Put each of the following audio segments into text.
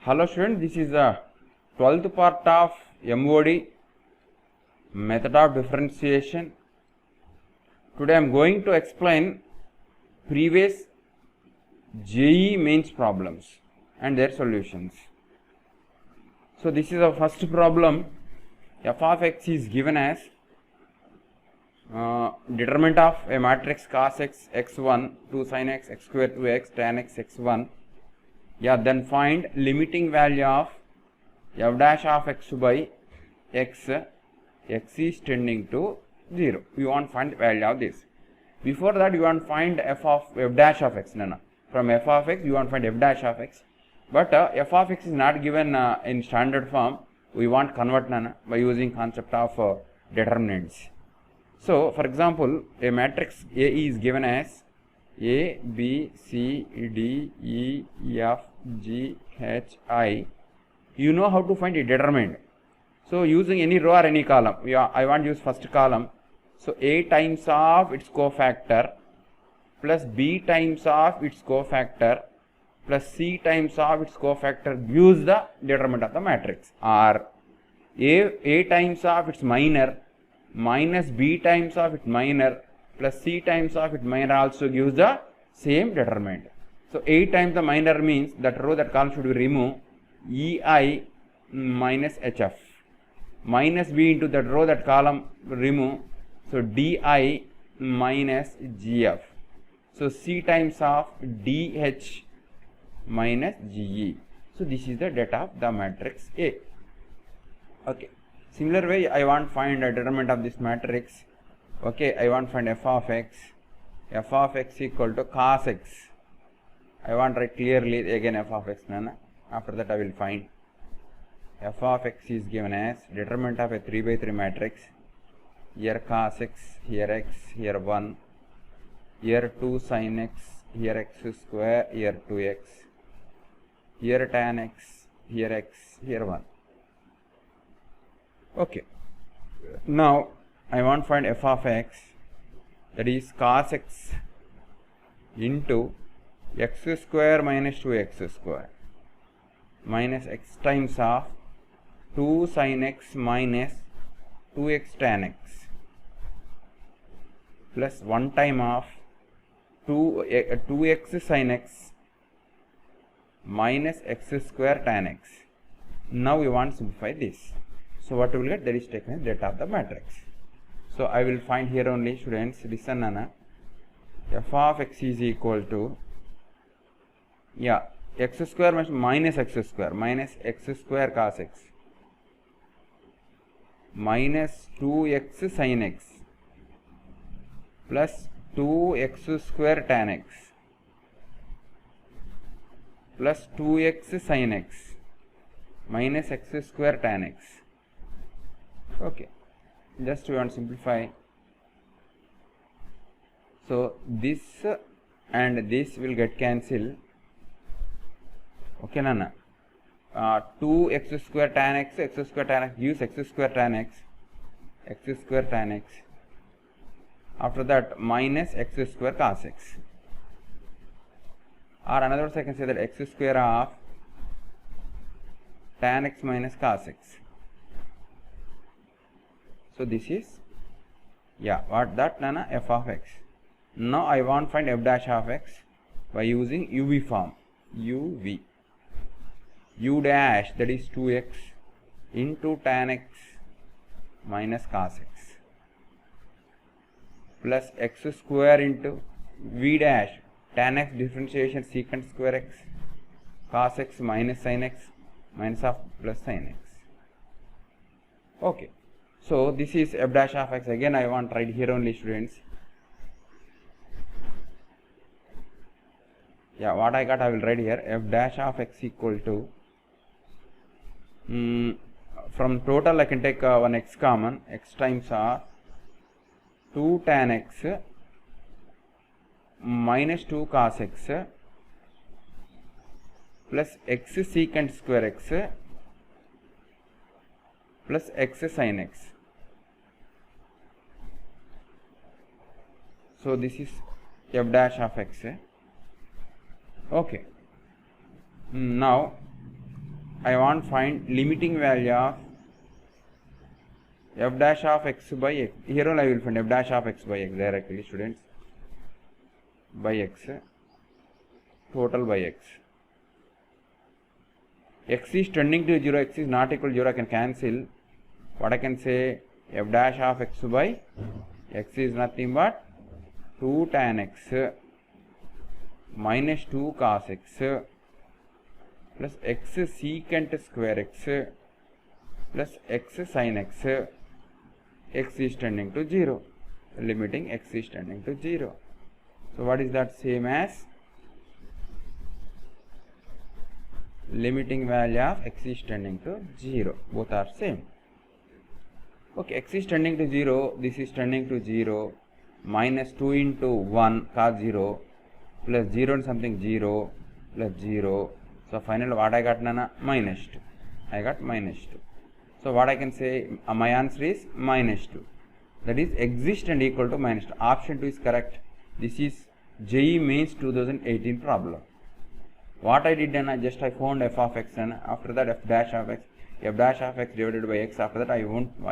Hello students, this is the 12th part of MOD, method of differentiation. Today I am going to explain previous JEE mains problems and their solutions. So this is our first problem. F of x is given as determinant of a matrix cos x x1 2 sin x x square 2x tan x x1. Then find limiting value of f dash of x by x, x is tending to 0. We want to find the value of this. Before that, you want to find f dash of x. From f of x, you want to find f dash of x. But f of x is not given in standard form. We want to convert by using concept of determinants. So, for example, a matrix A is given as A, B, C, D, E, F, G, H, I. You know how to find a determinant. So, using any row or any column, I want to use first column. So, A times of its cofactor plus B times of its cofactor plus C times of its cofactor gives the determinant of the matrix. Or A times of its minor minus B times of its minor plus C times of its minor also gives the same determinant. So, A times the minor means that row, that column should be removed, EI minus HF, minus B into that row, that column remove, so DI minus GF. So, C times of DH minus GE. So, this is the data of the matrix A. Okay. Similar way, I want to find a determinant of this matrix. Okay, I want to find f of x equal to cos x. I want to write clearly again f of x. After that, I will find f of x is given as determinant of a 3 by 3 matrix. Here cos x, here x, here 1, here 2 sin x, here x square, here 2x, here tan x, here x, here 1. Okay. Now, I want to find f of x, that is cos x into x square minus 2x square minus x times of 2 sin x minus 2x tan x plus 1 time of 2x sin x minus x square tan x. Now we want to simplify this. So, what we will get, that is taken as data of the matrix. So, I will find here only, students, listen, f of x is equal to, x square minus x square cos x minus 2x sin x plus 2x square tan x plus 2x sin x minus x square tan x. Okay, just we want to simplify. So, this and this will get cancelled. Okay, 2x square tan x gives x square tan x, after that minus x square cos x, or another words I can say that x square of tan x minus cos x. So, this is what that f of x. Now, I want to find f dash of x by using UV form. U dash, that is 2x into tan x minus cos x plus x square into V dash tan x differentiation secant square x cos x minus sin x minus of plus sin x. Okay. So, this is f dash of x. Again, I want to write here only, students. What I got, I will write here. F dash of x equal to, from total I can take one x common, x times of 2 tan x minus 2 cos x plus x secant square x plus x sin x. So, this is f dash of x. Okay. Now, I want find limiting value of f dash of x by x. Here only I will find f dash of x by x directly, students, by x, total by x. X is tending to 0, x is not equal to 0, I can cancel. What I can say, f dash of x by x is nothing but 2 tan x minus 2 cos x plus x secant square x plus x sin x. X is tending to 0, limiting x is tending to 0. So what is that? Same as limiting value of x is tending to 0. Both are same. Okay, x is tending to 0, this is tending to 0, minus 2 into 1 cos 0 plus 0 and something 0 plus 0. So finally what I got, Nana? Minus 2. I got minus 2. So what I can say, my answer is minus 2. That is exist and equal to minus 2. Option 2 is correct. This is JEE Mains 2018 problem. What I did then, I found f of x, and after that f dash of x divided by x. After that I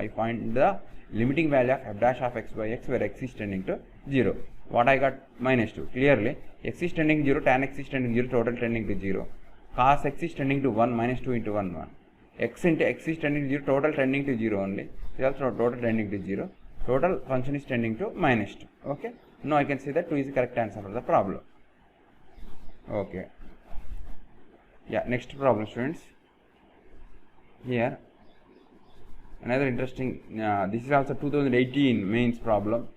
find the limiting value of f dash of x by x where x is tending to 0. What I got? Minus 2. Clearly x is tending to 0, tan x is tending to 0, total tending to 0. Cos x is tending to 1, minus 2 into 1, 1. X into x is tending to 0, total tending to 0 only. It is also total tending to 0. Total function is tending to minus 2. Okay. Now I can say that 2 is the correct answer for the problem. Okay. Yeah, next problem, students. Here, another interesting, this is also 2018 mains problem.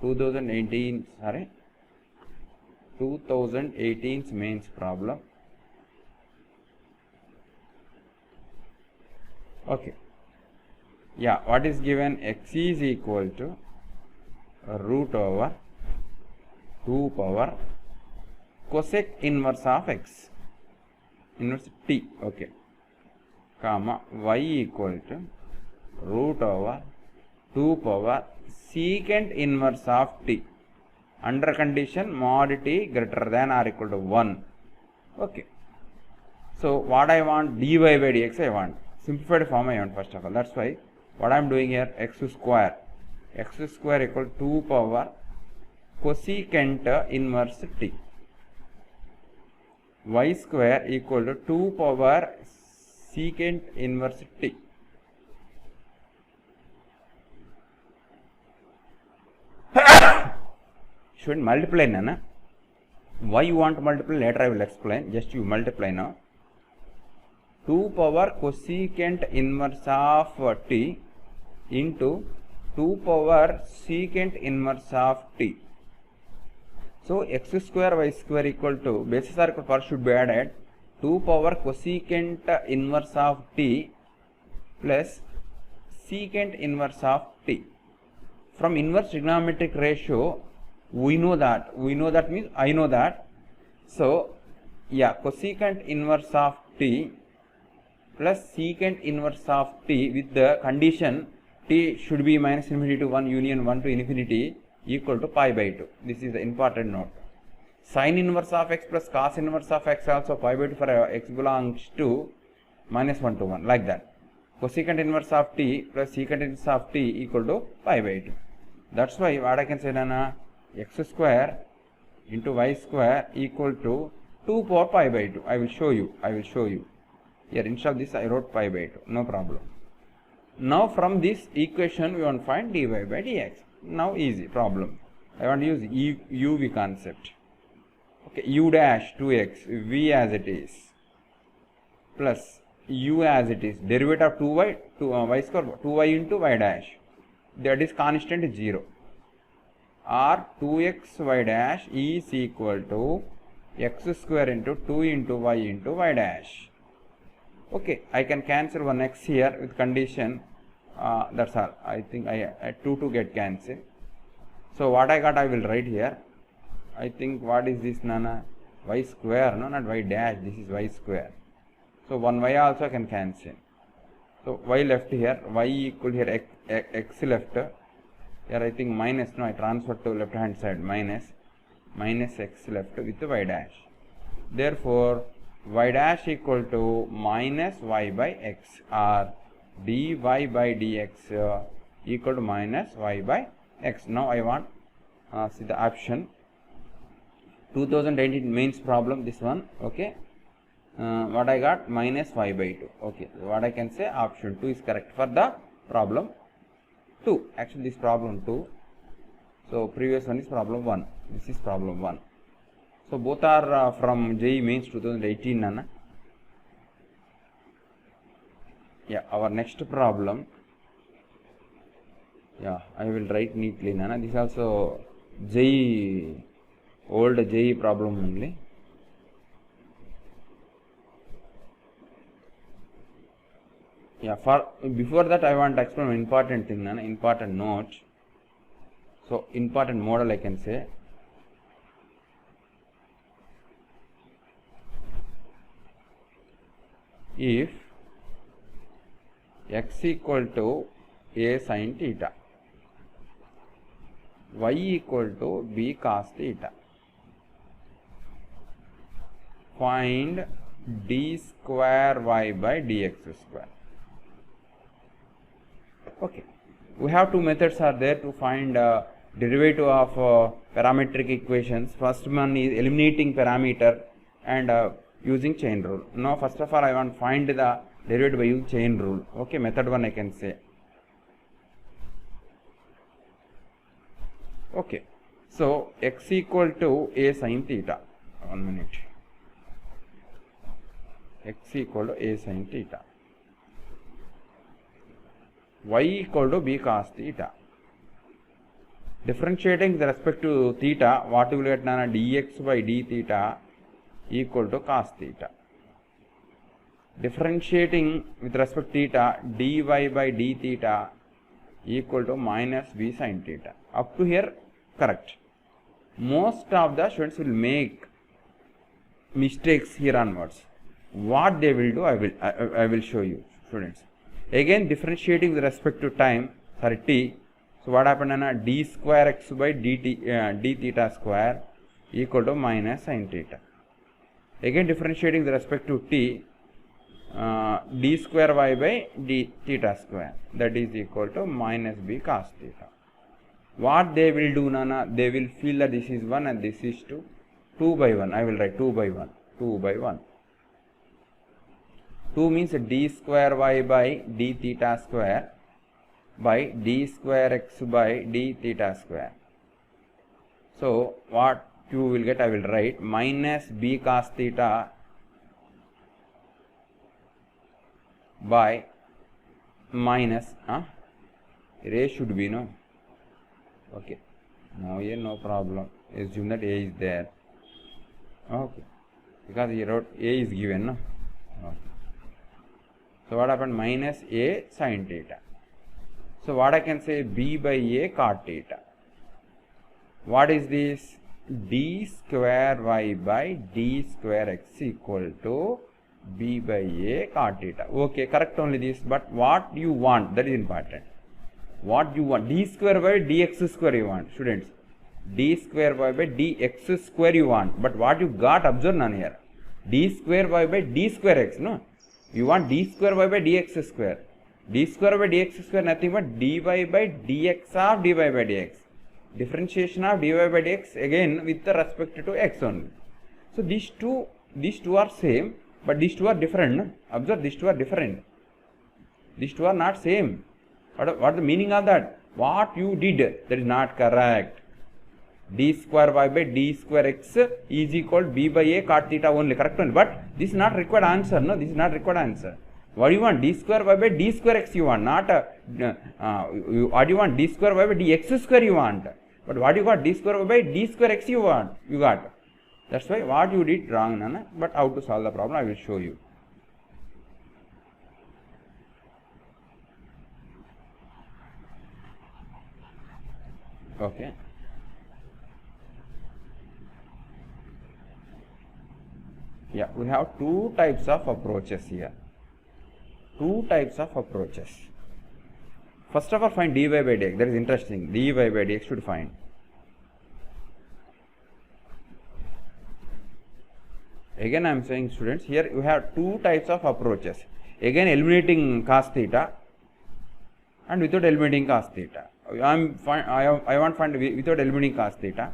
2018's mains problem. Okay. Yeah, what is given? X is equal to root over 2 power cosec inverse of x, inverse t, okay, comma y equal to root over 2 power secant inverse of t under condition mod t greater than or equal to 1. Okay. So what I want? Dy by dx I want. Simplified form I want first of all. That's why what I am doing here, x square equal to 2 power cosecant inverse t. Y square equal to 2 power secant inverse t. Should multiply, Nana. Why you want to multiply? Later I will explain. Just you multiply now. 2 power cosecant inverse of t into 2 power secant inverse of t. So x square y square equal to, basis are equal, first should be added 2 power cosecant inverse of t plus secant inverse of t. From inverse trigonometric ratio, we know that means I know that. So yeah, cosecant inverse of t plus secant inverse of t with the condition t should be minus infinity to 1 union 1 to infinity equal to pi by 2. This is the important note. Sin inverse of x plus cos inverse of x also pi by 2 for x belongs to minus 1 to 1, like that. Cosecant inverse of t plus secant inverse of t equal to pi by 2. That's why what I can say, Nana, x square into y square equal to 2 power pi by 2. I will show you. Here instead of this I wrote pi by 2, no problem. Now from this equation we want to find dy by dx. Now easy problem. I want to use uv concept. Okay, u dash 2x v as it is plus u as it is, derivative of 2y y square 2y into y dash, that is constant 0, or 2x y dash is equal to x square into 2 into y dash. Okay, I can cancel one x here with condition, that's all. I think I 2 to get cancelled. So what I got I will write here. I think what is this, Nana? Y square, no, not y dash, this is y square. So one y also I can cancel. So y left here, y equal here x left. Here I think minus, no, I transfer to left hand side, minus x left with y dash. Therefore y dash equal to minus y by x, or dy by dx equal to minus y by x. Now I want see the option 2018 mains problem, this one. Okay, what I got, minus y by 2. Okay, what I can say, option 2 is correct for the problem 2. Actually this problem 2. So previous one is problem 1. This is problem 1. So both are from JEE Mains 2018. Nana. Yeah, our next problem. Yeah, I will write neatly. Nana. This is also JEE, old JEE problem only. Yeah, for before that I want to explain an important thing, Nana, important note. So important model I can say. If x equal to a sin theta, y equal to b cos theta, find d square y by dx square. Okay, we have two methods are there to find derivative of parametric equations. First one is eliminating parameter and using chain rule. Now first of all I want to find the derivative by using chain rule. Okay, method 1 I can say. Okay, so x equal to a sin theta, 1 minute, x equal to a sin theta, y equal to b cos theta. Differentiating with respect to theta, what you will get, Nana, dx by d theta equal to cos theta. Differentiating with respect to theta, dy by d theta equal to minus b sin theta. Up to here correct. Most of the students will make mistakes here onwards. What they will do, I will show you, students. Again, differentiating with respect to time, sorry, t. So what happened, Nana? D square x by d theta square equal to minus sin theta. Again, differentiating with respect to t, d square y by d theta square, that is equal to minus b cos theta. What they will do, Nana? They will feel that this is 1 and this is 2. 2 by 1. I will write 2 by 1. 2 by 1. 2 means d square y by d theta square by d square x by d theta square. So what you will get, I will write minus b cos theta by minus, ray should be, no? Okay, now here no problem, assume that a is there. Okay, because he wrote a is given, no? Okay. So what happened, minus a sin theta. So what I can say, b by a cot theta. What is this? D square y by d square x equal to b by a cot theta. Okay, correct only this, but what you want, that is important. What you want, d square by dx square you want, students. D square y by dx square you want, but what you got, observe none here. D square y by d square x, no? You want d square y by dx square. D square by dx square nothing but dy by dx of dy by dx. Differentiation of dy by dx again with respect to x only. So these two are same, but these two are different, no? Observe, these two are different. These two are not same. What the meaning of that? What you did, that is not correct. D square y by d square x is equal to b by a cot theta only, correct only. But this is not required answer, no? This is not required answer. What do you want? D square y by d square x you want, not what do you want? D square y by dx square you want. But what you got? D square y by d square x you want, you got. That's why what you did wrong, Nana. But how to solve the problem, I will show you. Okay. Yeah, we have two types of approaches here. Two types of approaches. First of all, find dy by dx. That is interesting. Dy by dx should find. Again I am saying, students, here you have two types of approaches. Again eliminating cos theta and without eliminating cos theta. I want to find without eliminating cos theta.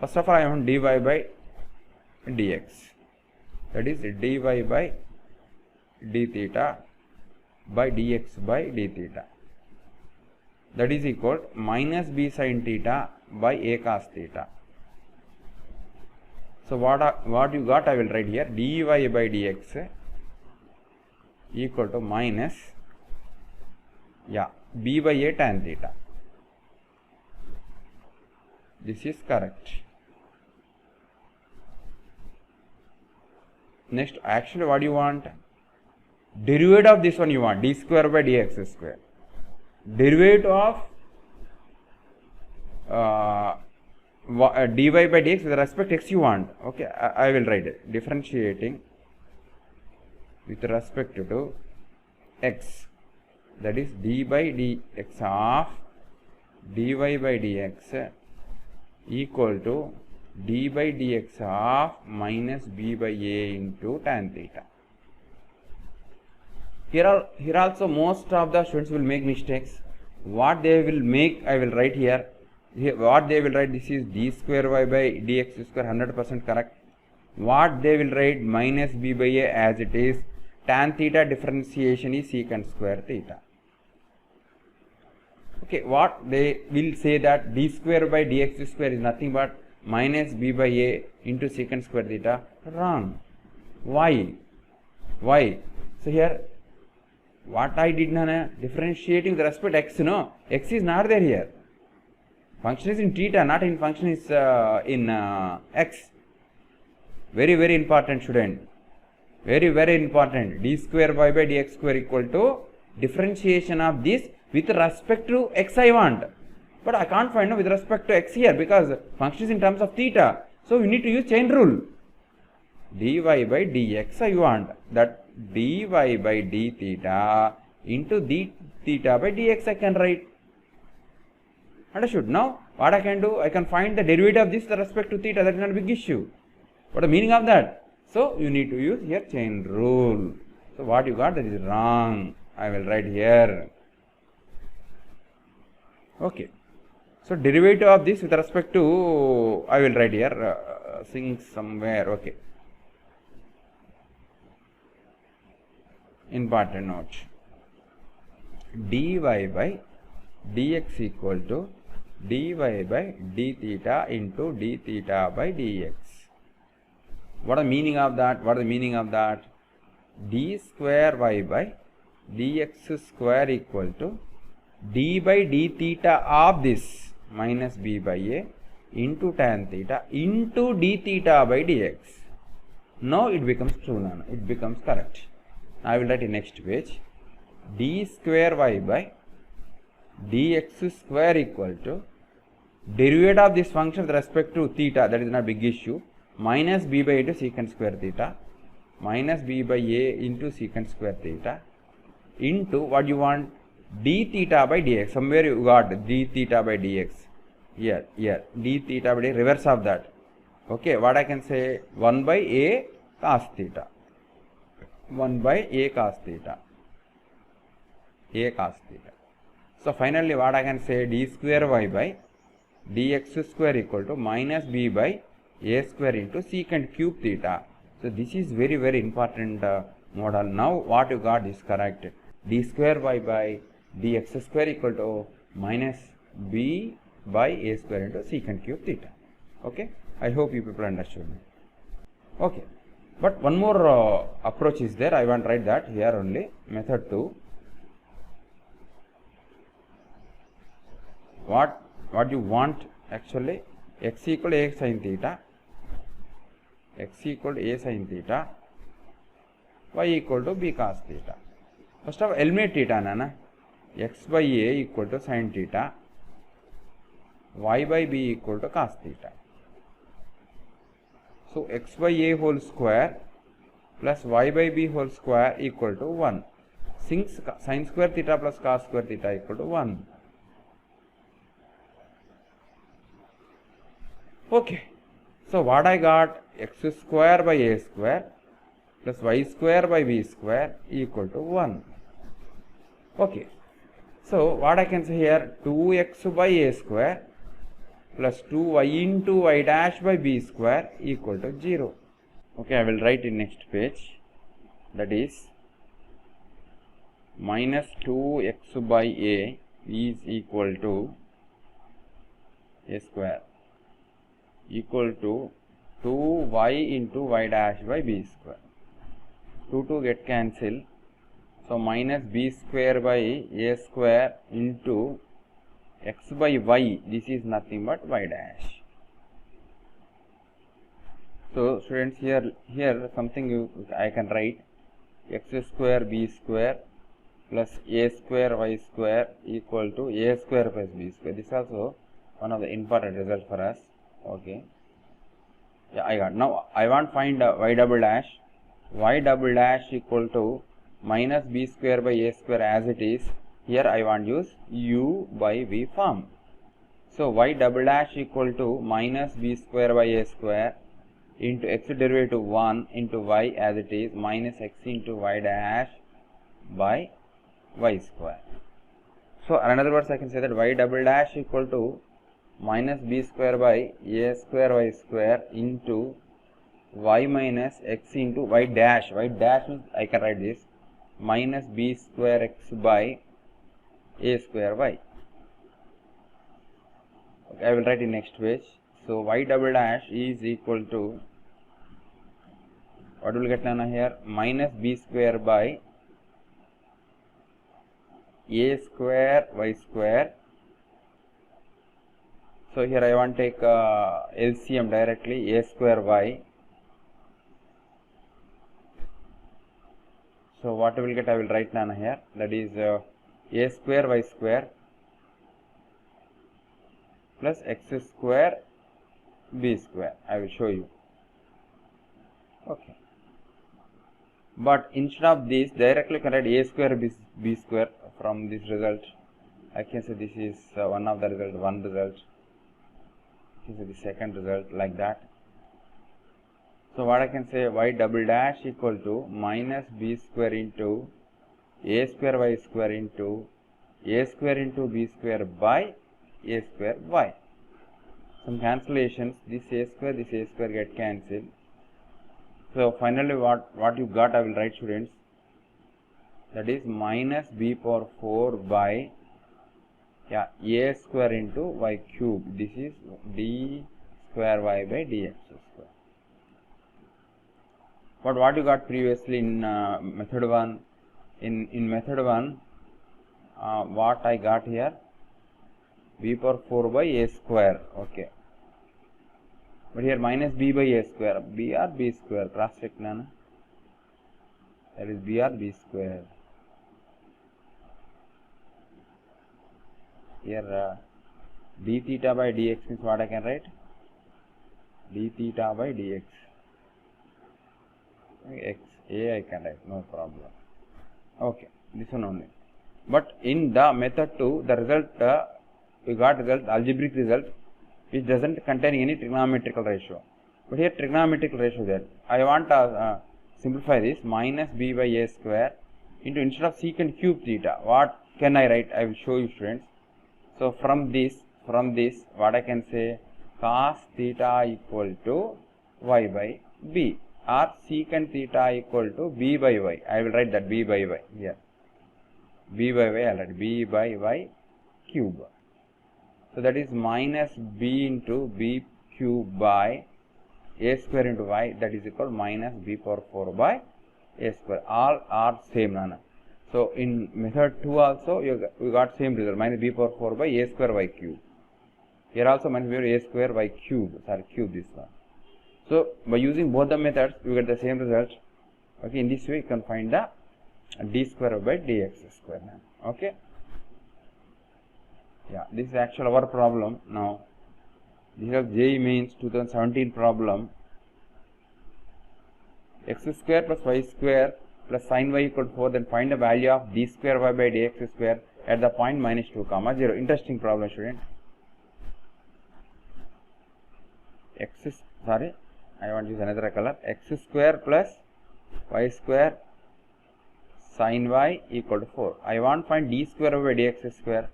First of all, I want dy by dx, that is dy by d theta by dx by d theta, that is equal to minus b sin theta by a cos theta. So what you got, I will write here, dy by dx equal to minus b by a tan theta. This is correct. Next, actually what you want? Derivative of this one you want, d square by dx square. Derivative of dy by dx with respect to x you want. Okay, I will write it. Differentiating with respect to x, that is d by dx of dy by dx equal to d by dx of minus b by a into tan theta. Here also most of the students will make mistakes. What they will make, I will write here. What they will write, this is d square y by dx square, 100% correct. What they will write, minus b by a as it is. Tan theta differentiation is secant square theta. Okay, what they will say that d square by dx square is nothing but minus b by a into secant square theta. Wrong. Why? So here what I did now, differentiating with respect to x, no, x is not there here. Function is in theta, not in function is in x. Very important, student. Very important. D square y by dx square equal to differentiation of this with respect to x I want. But I can't find with respect to x here because function is in terms of theta. So we need to use chain rule. dy by dx I want. That dy by d theta into d theta by dx I can write. Understood? Now what I can do, I can find the derivative of this with respect to theta. That is not a big issue. What the meaning of that? So you need to use here chain rule. So what you got, that is wrong. I will write here. Okay. So derivative of this with respect to, I will write here, things somewhere. Okay. Important note. dy by dx equal to dy by d theta into d theta by dx. What is the meaning of that? D square y by dx square equal to d by d theta of this minus b by a into tan theta into d theta by dx. Now it becomes true, now it becomes correct. I will write in next page. D square y by dx square equal to derivative of this function with respect to theta, that is not a big issue, minus b by a into secant square theta minus b by a into secant square theta into what you want, d theta by dx. Somewhere you got d theta by dx. Here d theta by dx, reverse of that. Okay, what I can say, 1 by a cos theta. 1 by a cos theta. So finally what I can say, d square y by dx square equal to minus b by a square into secant cube theta. So this is very important model. Now what you got is correct. D square y by dx square equal to minus b by a square into secant cube theta. Okay, I hope you people understood me. Okay, but one more approach is there. I want to write that here only. Method 2. What you want actually, x equal to a sin theta, y equal to b cos theta. First of all, eliminate theta, nana. X by a equal to sin theta, y by b equal to cos theta. So x by a whole square plus y by b whole square equal to 1. Since sin square theta plus cos square theta equal to 1. Okay. So what I got, x square by a square plus y square by b square equal to 1. Okay. So what I can say here, 2x by a square plus 2y into y dash by b square equal to 0. Okay, I will write in next page, that is minus 2x by a is equal to a square equal to 2y into y dash by b square. 2 get cancelled. So minus b square by a square into x by y, this is nothing but y dash. So students, here something I can write, x square b square plus a square y square equal to a square plus b square. This is also one of the important results for us. Okay. Yeah, I got. Now I want to find y double dash. Y double dash equal to minus b square by a square as it is. Here I want to use u by v form. So y double dash equal to minus b square by a square into x derivative 1 into y as it is minus x into y dash by y square. So in other words, I can say that y double dash equal to minus b square by a square y square into y minus x into y dash. Y dash means I can write this minus b square x by a square y. Okay, I will write in next page. So y double dash is equal to, what will get done here, minus b square by a square y square. So here I want to take LCM directly, a square y. So what I will get, I will write down here, that is a square y square plus x square b square. I will show you. Okay. But instead of this, directly can write a square b square from this result. I can say this is one of the result, one result. This is the second result, like that. So what I can say, y double dash equal to minus b square into a square y square into a square into b square by a square y. Some cancellations, this a square get cancelled. So finally what you got, I will write, students, that is minus b power 4 by a square into y cube. This is d square y by dx square. But what you got previously in method 1, in method 1, what I got here, b power 4 by a square. Okay. But here minus b by a square, b or b square, cross check nana. That is b or b square. Here d theta by dx means what I can write? D theta by dx. X a I can write, no problem. Okay, this one only. But in the method 2, the result we got result, algebraic result, which doesn't contain any trigonometrical ratio. But here trigonometrical ratio there. I want to simplify this, minus b by a square into, instead of secant cube theta, what can I write? I will show you, students. So from this what I can say, cos theta equal to y by b, or secant theta equal to b by y. I will write that b by y here. B by y, I will write b by y cube. So that is minus b into b cube by a square into y, that is equal to minus b power 4 by a square. All are same, nana. So in method 2 also we got same result, minus b power 4 by a square y cube. Here also minus b over a square y cube, cube this one. So by using both the methods, you get the same result. Okay, in this way you can find the d square by dx square. Okay. Yeah, this is actually our problem now. This is JEE Mains 2017 problem. X square plus y square plus sin y equal to 4, then find the value of d square y by dx square at the point minus 2 comma 0. Interesting problem, student. X sorry, I want to use another color, x square plus y square sin y equal to 4. I want to find d square over dx square.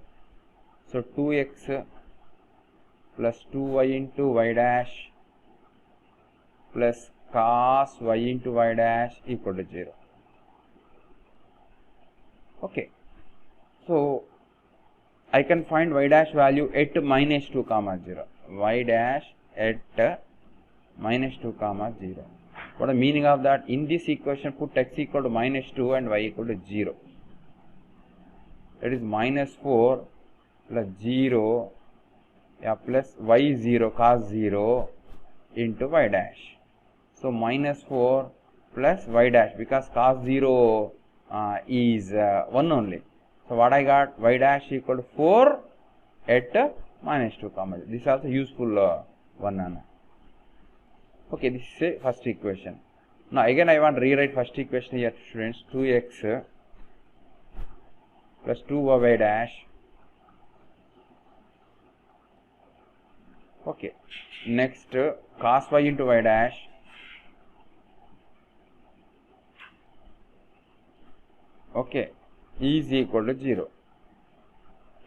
So 2x plus 2y into y dash plus cos y into y dash equal to 0. Okay. So I can find y dash value at minus 2 comma 0. Y dash at minus 2 comma 0. What is the meaning of that? In this equation, put x equal to minus 2 and y equal to 0. That is minus 4 plus 0 plus y 0 cos 0 into y dash. So minus 4 plus y dash, because cos 0 is 1 only. So what I got? Y dash equal to 4 at minus 2 comma 0. This is also useful one. Okay, this is a first equation. Now again I want to rewrite first equation here, students. 2x plus 2y dash. Okay, next cos y into y dash okay is equal to 0.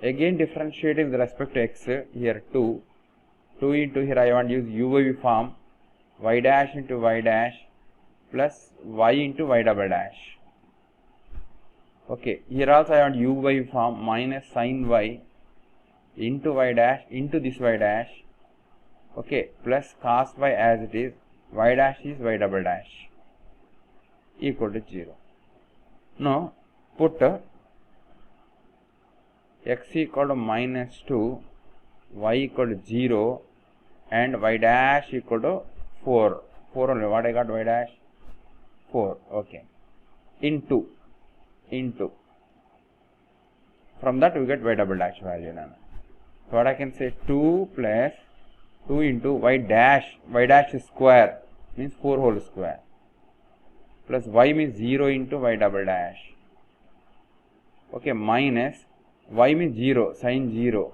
Again differentiating with respect to x, here 2 into, here I want to use uv form, y dash into y dash plus y into y double dash. Okay, here also I want uy form, minus sin y into y dash into this y dash, okay, plus cos y as it is, y dash is y double dash equal to 0. Now put x equal to minus 2, y equal to 0 and y dash equal to 4 only. What I got? Y dash 4. Okay, into from that we get y double dash value. So what I can say, 2 plus 2 into y dash is square, means 4 whole square, plus y means 0 into y double dash, okay, minus y means 0 sin 0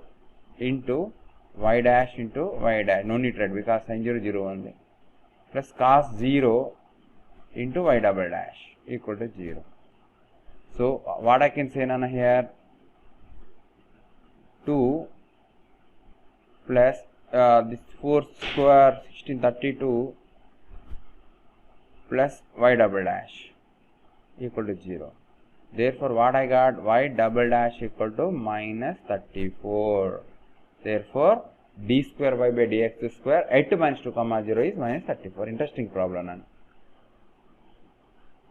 into y dash into y dash, no need to write because sin 0 0 only, plus cos 0 into y double dash equal to 0. So what I can say now here, 2 plus this 4 square 1632 plus y double dash equal to 0. Therefore what I got? Y double dash equal to minus 34. Therefore d square y by dx square at minus 2 comma 0 is minus 34. Interesting problem.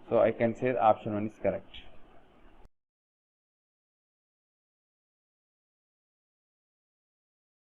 So I can say the option 1 is correct.